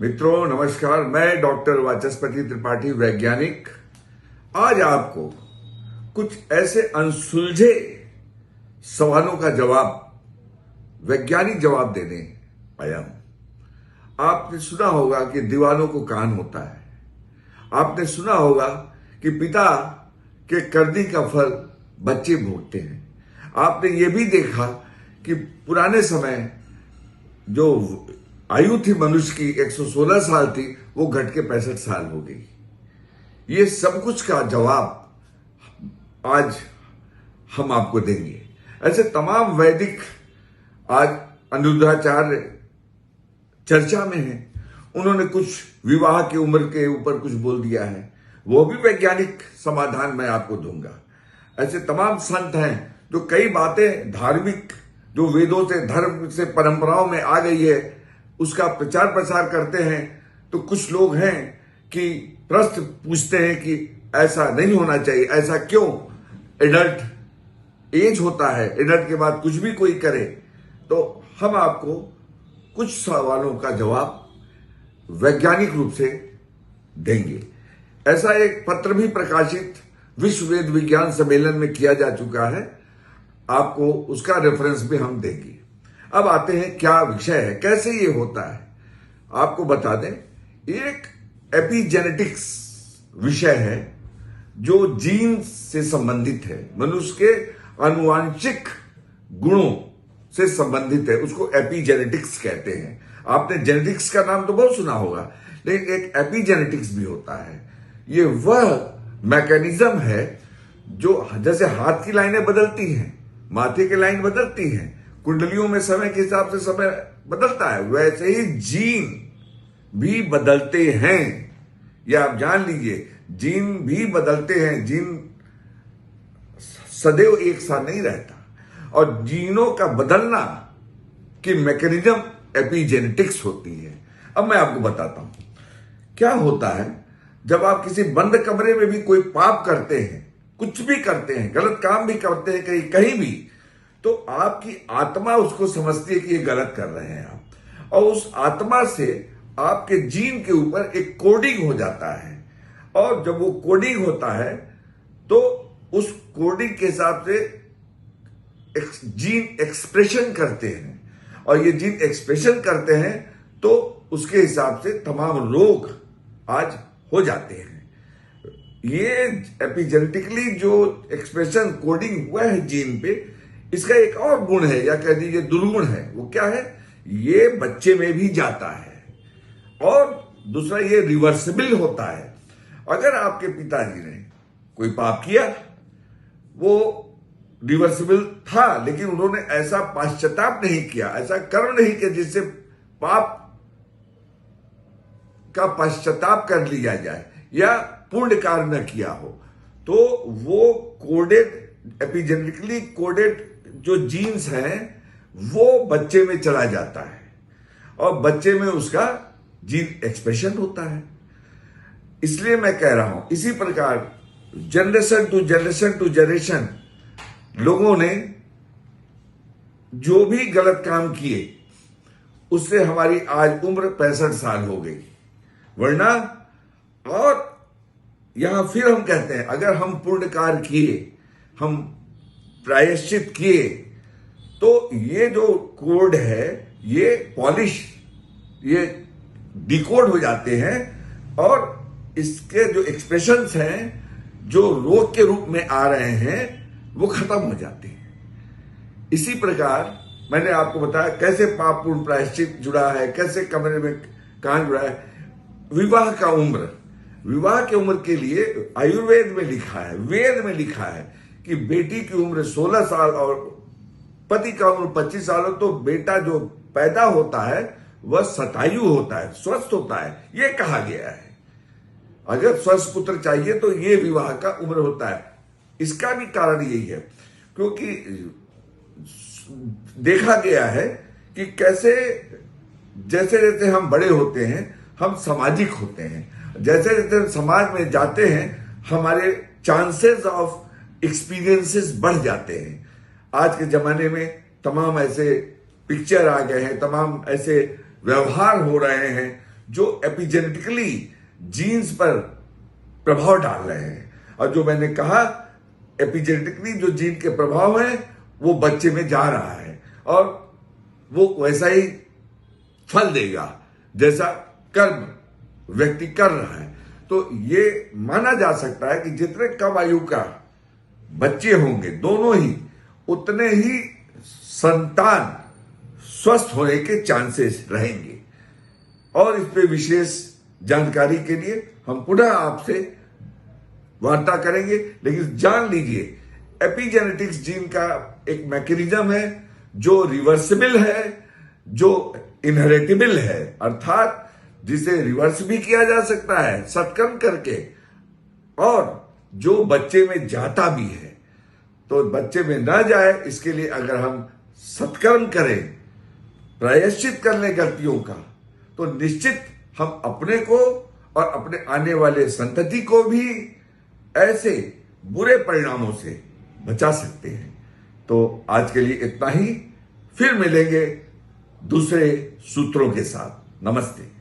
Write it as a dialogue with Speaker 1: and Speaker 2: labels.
Speaker 1: मित्रों नमस्कार। मैं डॉक्टर वाचस्पति त्रिपाठी वैज्ञानिक आज आपको कुछ ऐसे अनसुलझे सवालों का जवाब वैज्ञानिक जवाब देने आया हूं। आपने सुना होगा कि दीवानों को कान होता है। आपने सुना होगा कि पिता के करनी का फल बच्चे भोगते हैं। आपने ये भी देखा कि पुराने समय जो आयु थी मनुष्य की 116 साल थी, वो घट के 65 साल हो गई। ये सब कुछ का जवाब आज हम आपको देंगे। ऐसे तमाम वैदिक आज अनिरुद्धाचार्य चर्चा में हैं। उन्होंने कुछ विवाह की उम्र के ऊपर कुछ बोल दिया है, वो भी वैज्ञानिक समाधान मैं आपको दूंगा। ऐसे तमाम संत हैं जो कई बातें धार्मिक जो वेदों से धर्म से परंपराओं में आ गई है उसका प्रचार प्रसार करते हैं। तो कुछ लोग हैं कि प्रश्न पूछते हैं कि ऐसा नहीं होना चाहिए, ऐसा क्यों? एडल्ट एज होता है, एडल्ट के बाद कुछ भी कोई करे। तो हम आपको कुछ सवालों का जवाब वैज्ञानिक रूप से देंगे। ऐसा एक पत्र भी प्रकाशित विश्व वेद विज्ञान सम्मेलन में किया जा चुका है, आपको उसका रेफरेंस भी हम देंगे। अब आते हैं क्या विषय है, कैसे ये होता है। आपको बता दें, एक एपिजेनेटिक्स विषय है जो जीन से संबंधित है, मनुष्य के आनुवांशिक गुणों से संबंधित है। उसको एपिजेनेटिक्स कहते हैं। आपने जेनेटिक्स का नाम तो बहुत सुना होगा, लेकिन एक एपिजेनेटिक्स भी होता है। ये वह मैकेनिज्म है जो जैसे हाथ की लाइनें बदलती हैं, माथे की लाइन बदलती हैं, कुंडलियों में समय के हिसाब से समय बदलता है, वैसे ही जीन भी बदलते हैं। या आप जान लीजिए, जीन भी बदलते हैं। जीन सदैव एक साथ नहीं रहता, और जीनों का बदलना की मैकेनिज्म एपिजेनेटिक्स होती है। अब मैं आपको बताता हूं क्या होता है। जब आप किसी बंद कमरे में भी कोई पाप करते हैं, कुछ भी करते हैं, गलत काम भी करते हैं कहीं भी, तो आपकी आत्मा उसको समझती है कि ये गलत कर रहे हैं आप, और उस आत्मा से आपके जीन के ऊपर एक कोडिंग हो जाता है। और जब वो कोडिंग होता है तो उस कोडिंग के हिसाब से जीन एक्सप्रेशन करते हैं, और ये जीन एक्सप्रेशन करते हैं तो उसके हिसाब से तमाम रोग आज हो जाते हैं। ये एपिजेनेटिकली जो एक्सप्रेशन कोडिंग हुआ है जीन पे, इसका एक और गुण है, या कह दीजिए दुर्गुण है। वो क्या है? ये बच्चे में भी जाता है, और दूसरा ये रिवर्सिबल होता है। अगर आपके पिताजी ने कोई पाप किया, वो रिवर्सिबल था, लेकिन उन्होंने ऐसा पश्चाताप नहीं किया, ऐसा कर्म नहीं किया जिससे पाप का पश्चाताप कर लिया जाए, या पुण्य कार्य न किया हो, तो वो कोडेड एपिजेनेटिकली कोडेड जो जीन्स हैं वो बच्चे में चला जाता है, और बच्चे में उसका जीन एक्सप्रेशन होता है। इसलिए मैं कह रहा हूं, इसी प्रकार जनरेशन टू जनरेशन लोगों ने जो भी गलत काम किए, उससे हमारी आज उम्र 65 साल हो गई। वरना, और यहां फिर हम कहते हैं, अगर हम पुण्य कार्य किए, हम प्रायश्चित किए, तो ये जो कोड है ये पॉलिश, ये डिकोड हो जाते हैं, और इसके जो एक्सप्रेशंस हैं जो रोग के रूप में आ रहे हैं वो खत्म हो जाते हैं। इसी प्रकार मैंने आपको बताया कैसे पाप पुण्य प्रायश्चित जुड़ा है, कैसे कमरे में कहां जुड़ा है। विवाह का उम्र, विवाह की उम्र के लिए आयुर्वेद में लिखा है, वेद में लिखा है कि बेटी की उम्र 16 साल और पति का उम्र 25 साल हो, तो बेटा जो पैदा होता है वह शतायु होता है, स्वस्थ होता है, यह कहा गया है। अगर स्वस्थ पुत्र चाहिए तो ये विवाह का उम्र होता है। इसका भी कारण यही है, क्योंकि देखा गया है कि कैसे जैसे जैसे हम बड़े होते हैं हम सामाजिक होते हैं, जैसे जैसे समाज में जाते हैं हमारे चांसेस ऑफ एक्सपीरियंसेस बढ़ जाते हैं। आज के जमाने में तमाम ऐसे पिक्चर आ गए हैं, तमाम ऐसे व्यवहार हो रहे हैं जो एपिजेनेटिकली जीन्स पर प्रभाव डाल रहे हैं। और जो मैंने कहा, एपिजेनेटिकली जो जीन के प्रभाव है वो बच्चे में जा रहा है और वो वैसा ही फल देगा जैसा कर्म व्यक्ति कर रहा है। तो ये माना जा सकता है कि जितने कम आयु का बच्चे होंगे दोनों ही, उतने ही संतान स्वस्थ होने के चांसेस रहेंगे। और इस पे विशेष जानकारी के लिए हम पुनः आपसे वार्ता करेंगे। लेकिन जान लीजिए, एपिजेनेटिक्स जीन का एक मैकेनिज्म है जो रिवर्सिबल है, जो इनहेरिटेबल है, अर्थात जिसे रिवर्स भी किया जा सकता है सत्कर्म करके, और जो बच्चे में जाता भी है। तो बच्चे में ना जाए इसके लिए अगर हम सत्कर्म करें, प्रायश्चित कर लें गलतियों का, तो निश्चित हम अपने को और अपने आने वाले संतति को भी ऐसे बुरे परिणामों से बचा सकते हैं। तो आज के लिए इतना ही, फिर मिलेंगे दूसरे सूत्रों के साथ। नमस्ते।